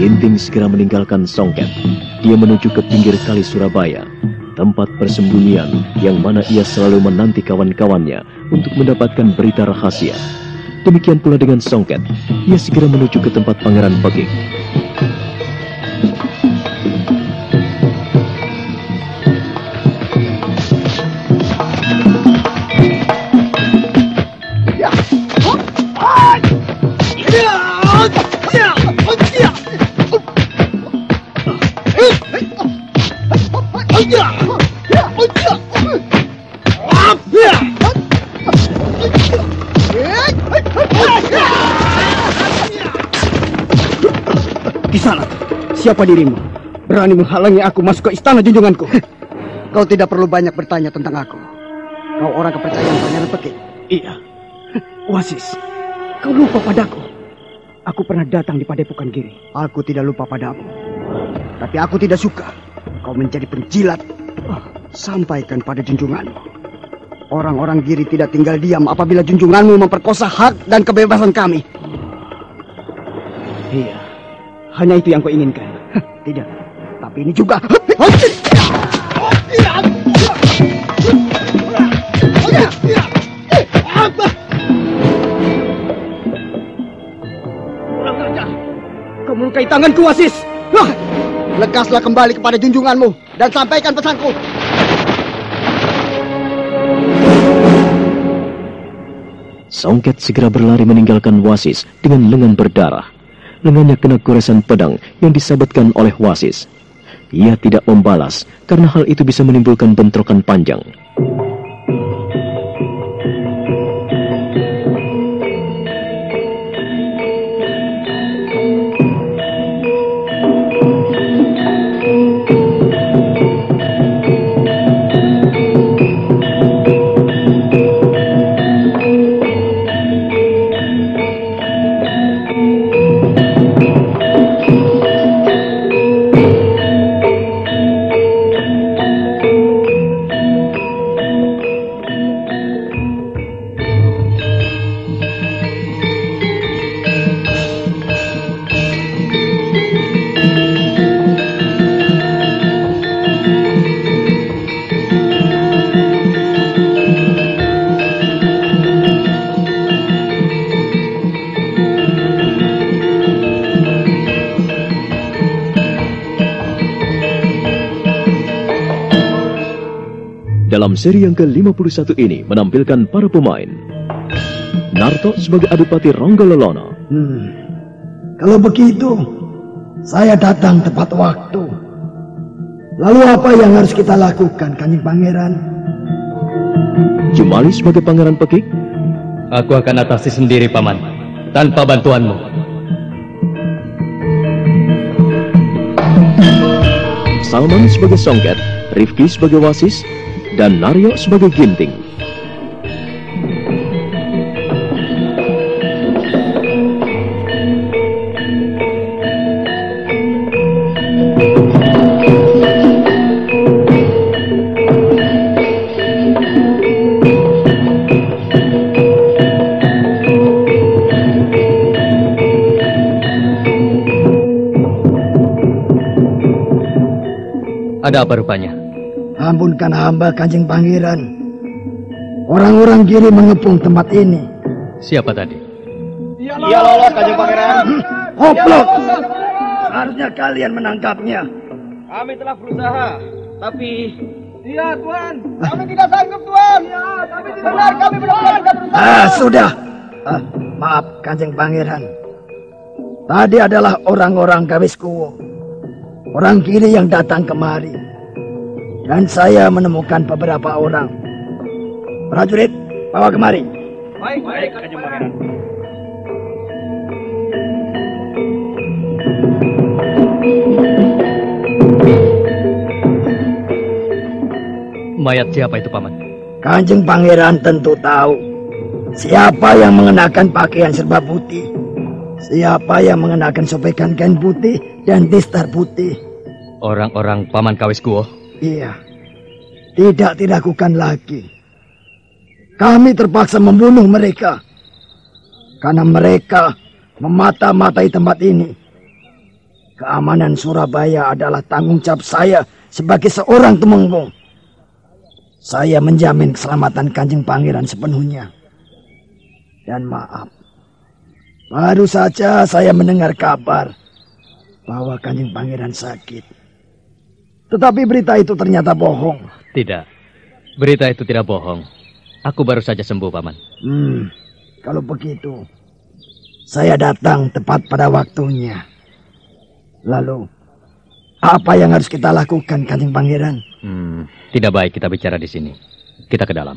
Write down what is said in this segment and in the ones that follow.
Ginting segera meninggalkan Songket. Dia menuju ke pinggir kali Surabaya, tempat persembunyian yang mana ia selalu menanti kawan-kawannya untuk mendapatkan berita rahasia. Demikian pula dengan Songket, ia segera menuju ke tempat Pangeran Pekik. Di sana, siapa dirimu? Berani menghalangi aku masuk ke istana junjunganku? Kau tidak perlu banyak bertanya tentang aku. Kau orang kepercayaan Pangeran Pekik. Iya. Wasis, kau lupa padaku. Aku pernah datang di Padepokan Giri. Aku tidak lupa padamu. Tapi aku tidak suka kau menjadi penjilat. Sampaikan pada junjunganmu. Orang-orang Giri tidak tinggal diam apabila junjunganmu memperkosa hak dan kebebasan kami. Iya, hanya itu yang kau inginkan. Tidak, tapi ini juga. Kurang ajar, kau melukai tanganku, Wasis. Lekaslah kembali kepada junjunganmu dan sampaikan pesanku. Songket segera berlari meninggalkan Wasis dengan lengan berdarah. Lengannya kena goresan pedang yang disabetkan oleh Wasis. Ia tidak membalas karena hal itu bisa menimbulkan bentrokan panjang. Dalam seri yang ke-51 ini menampilkan para pemain. Narto sebagai Adipati Ronggololono. Kalau begitu, saya datang tepat waktu. Lalu apa yang harus kita lakukan, Kanjeng Pangeran? Jumali sebagai Pangeran Pekik. Aku akan atasi sendiri, Paman, tanpa bantuanmu. Salman sebagai Songket, Rifki sebagai Wasis, dan Naryo sebagai Ginting. Ada apa rupanya? Ampunkan hamba, Kanjeng Pangeran. Orang-orang Giri mengepung tempat ini. Siapa tadi? Iya lolos, Kanjeng Pangeran. Goblok! Harusnya kalian menangkapnya. Kami telah berusaha, tapi... Iya, Tuan. Kami tidak sanggup, Tuan. Iya, kami tidak. Benar, kami benar-benar tidak berusaha. Sudah. Maaf, Kanjeng Pangeran. Tadi adalah orang-orang Gawiskuwo. Orang Giri yang datang kemari. Dan saya menemukan beberapa orang. Prajurit, bawa kemari. Baik, Kanjeng Pangeran. Mayat siapa itu, Paman? Kanjeng Pangeran tentu tahu siapa yang mengenakan pakaian serba putih, siapa yang mengenakan sobekan kain putih dan tistar putih. Orang-orang Paman Kawiskuwo? Iya, tidak dilakukan lagi. Kami terpaksa membunuh mereka karena mereka memata-matai tempat ini. Keamanan Surabaya adalah tanggung jawab saya sebagai seorang Tumenggung. Saya menjamin keselamatan Kanjeng Pangeran sepenuhnya. Dan maaf, baru saja saya mendengar kabar bahwa Kanjeng Pangeran sakit. Tetapi berita itu ternyata bohong. Tidak, berita itu tidak bohong. Aku baru saja sembuh, Paman. Kalau begitu, saya datang tepat pada waktunya. Lalu, apa yang harus kita lakukan, Kanjeng Pangeran? Tidak baik kita bicara di sini. Kita ke dalam.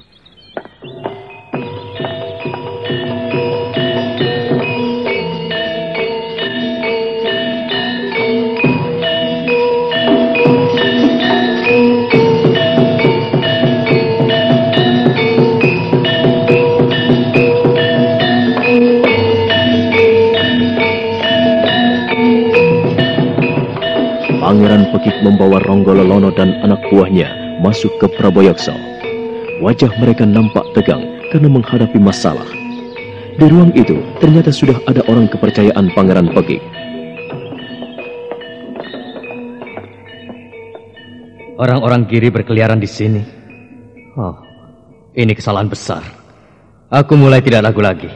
Pangeran Pekik membawa Ronggololono dan anak buahnya masuk ke Praboyaksa. Wajah mereka nampak tegang karena menghadapi masalah. Di ruang itu ternyata sudah ada orang kepercayaan Pangeran Pekik. Orang-orang Giri berkeliaran di sini. Oh, ini kesalahan besar. Aku mulai tidak ragu lagi.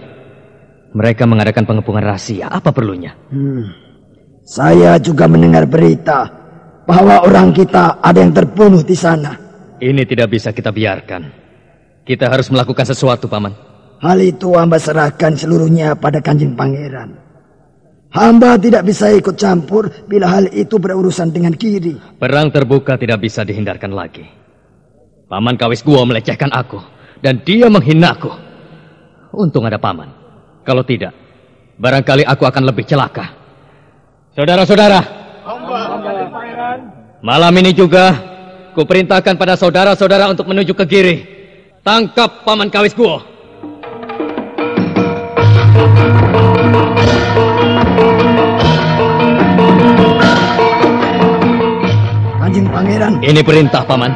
Mereka mengadakan pengepungan rahasia. Apa perlunya? Saya juga mendengar berita bahwa orang kita ada yang terbunuh di sana. Ini tidak bisa kita biarkan. Kita harus melakukan sesuatu, Paman. Hal itu hamba serahkan seluruhnya pada Kanjeng Pangeran. Hamba tidak bisa ikut campur bila hal itu berurusan dengan Giri. Perang terbuka tidak bisa dihindarkan lagi. Paman Kawis Guo melecehkan aku dan dia menghinaku. Untung ada Paman. Kalau tidak, barangkali aku akan lebih celaka. Saudara-saudara, malam ini juga kuperintahkan pada saudara-saudara untuk menuju ke Giri. Tangkap Paman Kawis Guo. Kanjeng Pangeran. Ini perintah, Paman.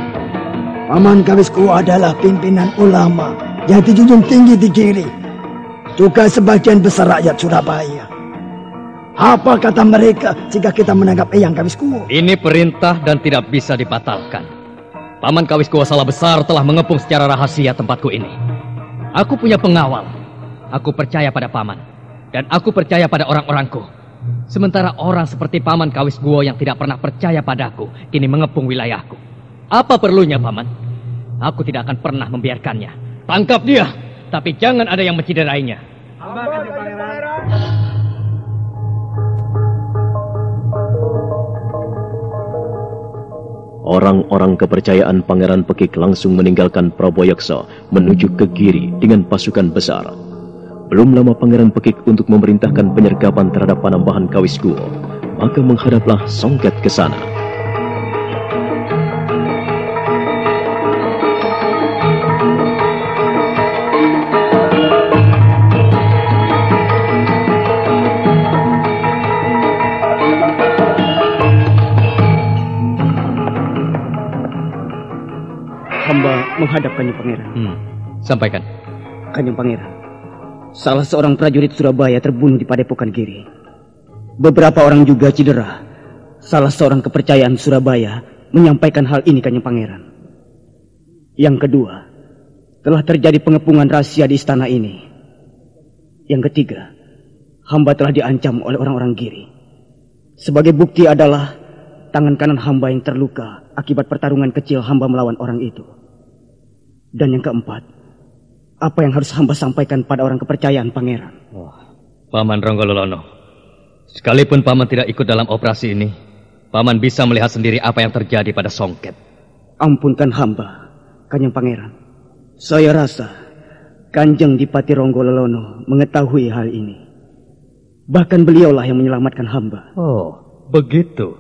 Paman Kawis Guo adalah pimpinan ulama yang dijunjung tinggi di Giri. Juga sebagian besar rakyat Surabaya. Apa kata mereka jika kita menangkap Eyang Kawis Guo? Ini perintah dan tidak bisa dibatalkan. Paman Kawis Guo salah besar telah mengepung secara rahasia tempatku ini. Aku punya pengawal. Aku percaya pada Paman. Dan aku percaya pada orang-orangku. Sementara orang seperti Paman Kawis Guo yang tidak pernah percaya padaku kini mengepung wilayahku. Apa perlunya, Paman? Aku tidak akan pernah membiarkannya. Tangkap dia, tapi jangan ada yang menciderainya. Orang-orang kepercayaan Pangeran Pekik langsung meninggalkan Praboyaksa menuju ke Giri dengan pasukan besar. Belum lama Pangeran Pekik untuk memerintahkan penyergapan terhadap Panembahan Kawis Guo, maka menghadaplah Songket ke sana. Hamba menghadap Kanjeng Pangeran. Sampaikan. Kanjeng Pangeran, salah seorang prajurit Surabaya terbunuh di Padepokan Giri. Beberapa orang juga cedera. Salah seorang kepercayaan Surabaya menyampaikan hal ini Kanjeng Pangeran. Yang kedua, telah terjadi pengepungan rahasia di istana ini. Yang ketiga, hamba telah diancam oleh orang-orang Giri. Sebagai bukti adalah tangan kanan hamba yang terluka akibat pertarungan kecil hamba melawan orang itu. Dan yang keempat, apa yang harus hamba sampaikan pada orang kepercayaan Pangeran? Paman Ronggololono, sekalipun Paman tidak ikut dalam operasi ini, Paman bisa melihat sendiri apa yang terjadi pada Songket. Ampunkan hamba, Kanjeng Pangeran. Saya rasa Kanjeng Dipati Ronggololono mengetahui hal ini. Bahkan beliaulah yang menyelamatkan hamba. Oh, begitu.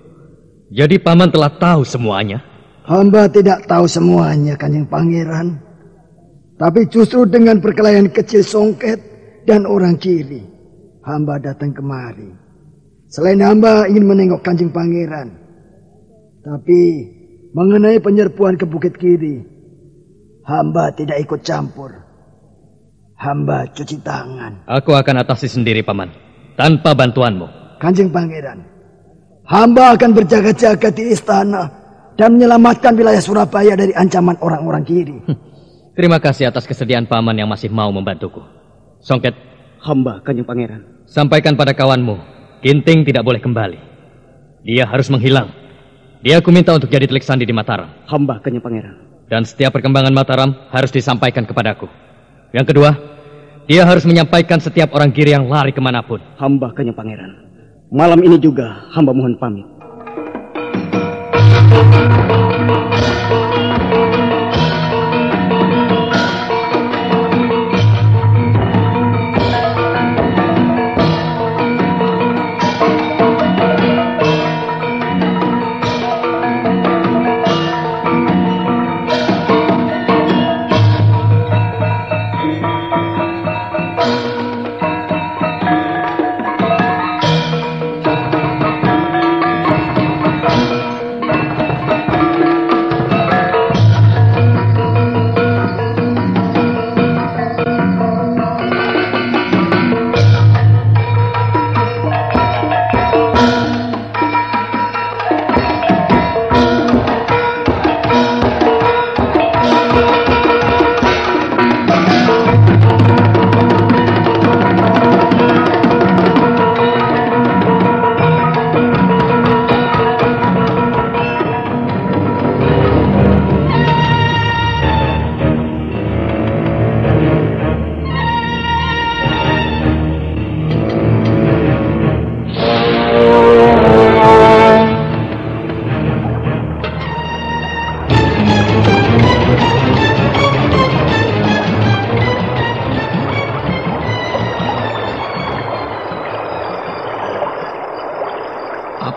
Jadi Paman telah tahu semuanya? Hamba tidak tahu semuanya, Kanjeng Pangeran. Tapi justru dengan perkelahian kecil Songket dan orang Giri, hamba datang kemari. Selain hamba ingin menengok Kanjeng Pangeran. Tapi mengenai penyerbuan ke Bukit Giri, hamba tidak ikut campur. Hamba cuci tangan. Aku akan atasi sendiri, Paman. Tanpa bantuanmu. Kanjeng Pangeran, Hamba akan berjaga-jaga di istana dan menyelamatkan wilayah Surabaya dari ancaman orang-orang kiri. Terima kasih atas kesediaan paman yang masih mau membantuku. Songket, Hamba, Kanjeng Pangeran. sampaikan pada kawanmu, Ginting tidak boleh kembali. Dia harus menghilang. Dia aku minta untuk jadi telik sandi di Mataram. Hamba, Kanjeng Pangeran. Dan setiap perkembangan Mataram harus disampaikan kepadaku. Yang kedua, dia harus menyampaikan setiap orang kiri yang lari kemanapun. Hamba, Kanjeng Pangeran. Malam ini juga hamba mohon pamit.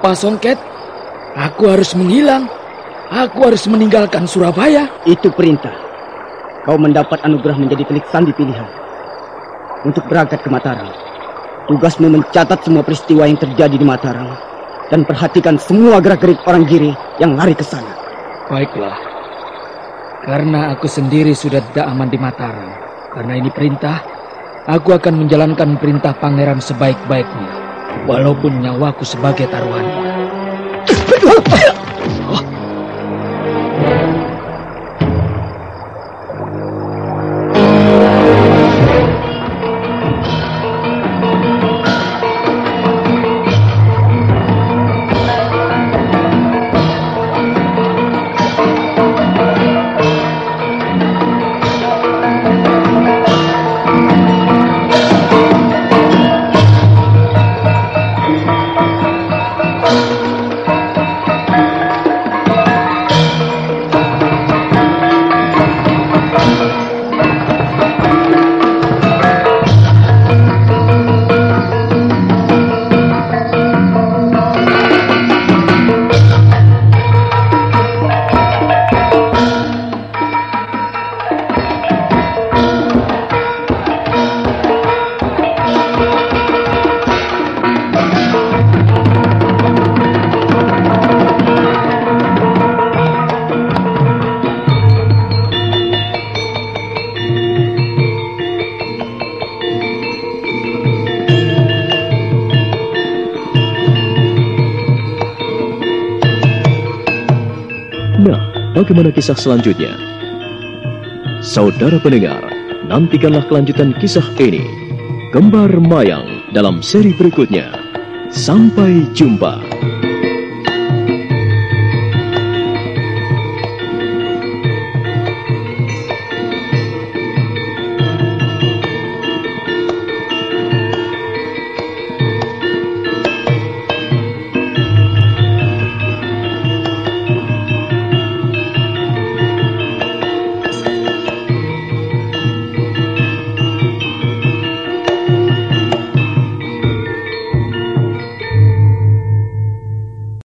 Apa Songket? Aku harus menghilang. Aku harus meninggalkan Surabaya. Itu perintah. Kau mendapat anugerah menjadi telik sandi pilihan. Untuk berangkat ke Mataram. Tugasmu mencatat semua peristiwa yang terjadi di Mataram. Dan perhatikan semua gerak-gerik orang Giri yang lari ke sana. Baiklah. Karena aku sendiri sudah tidak aman di Mataram. Karena ini perintah, aku akan menjalankan perintah pangeran sebaik-baiknya. Walaupun nyawaku sebagai taruhannya. Bagaimana kisah selanjutnya? Saudara pendengar, nantikanlah kelanjutan kisah ini. Kembar Mayang dalam seri berikutnya. Sampai jumpa.